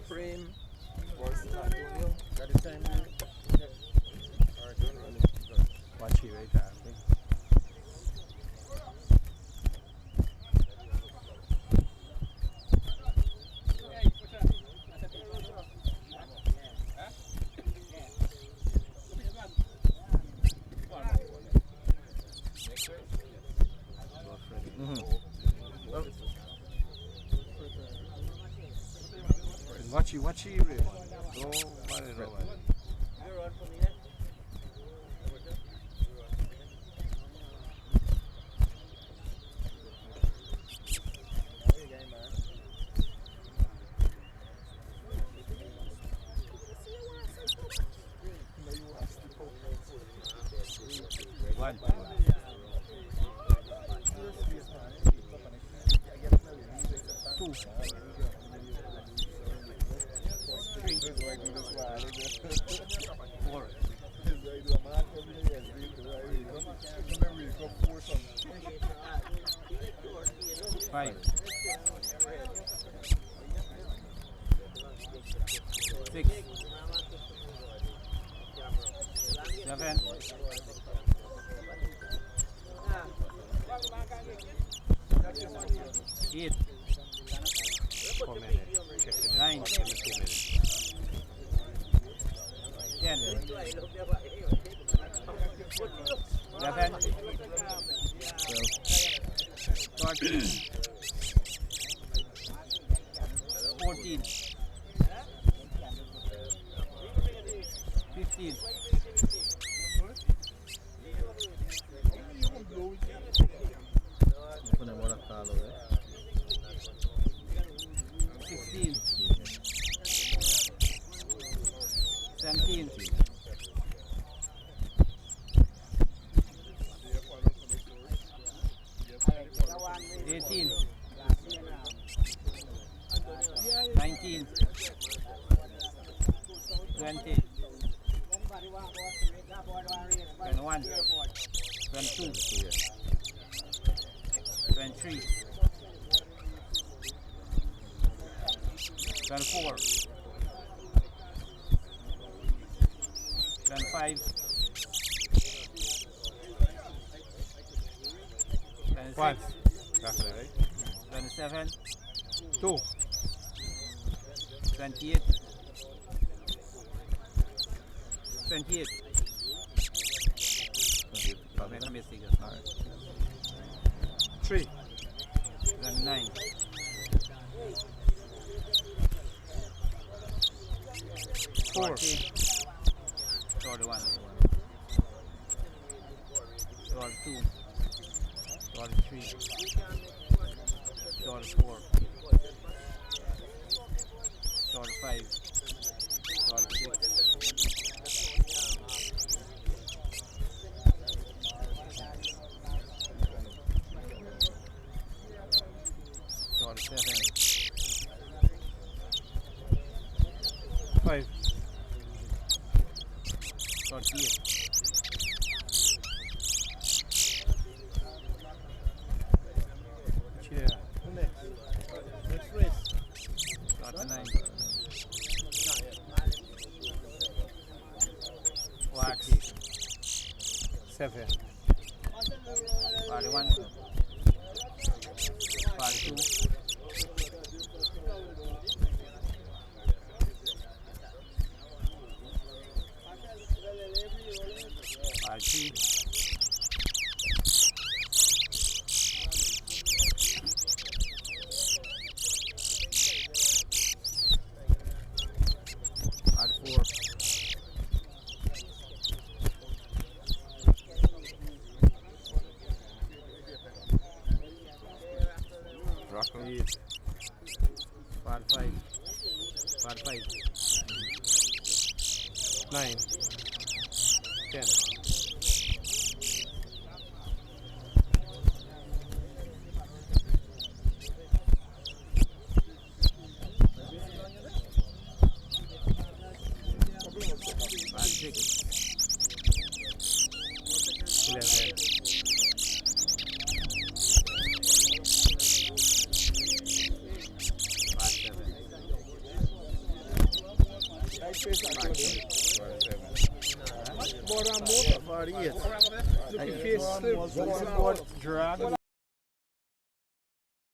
Prem was Antonio. Got the time. Watch it right there. Watch it, really. Oh, One. Two. Four. Five. Six. Seven. Eight. 4 minutes. 9. 2 minutes. 10. 11. 12. 13. 14. 15. 16. 17. 18. 19. 20. 21. 22. 23. 24. 25. 1. 26. 27. 2. 28. 28. Make a mistake. 3. 29. 4. 41. 42. 43. 44. 45. 5. 48. 49. 40. 7. 41. 42. 43. 44. 8. 45. 45. 9. 10. 46. 11. 12. face Antonio. 48. Look at face slip. Board drag.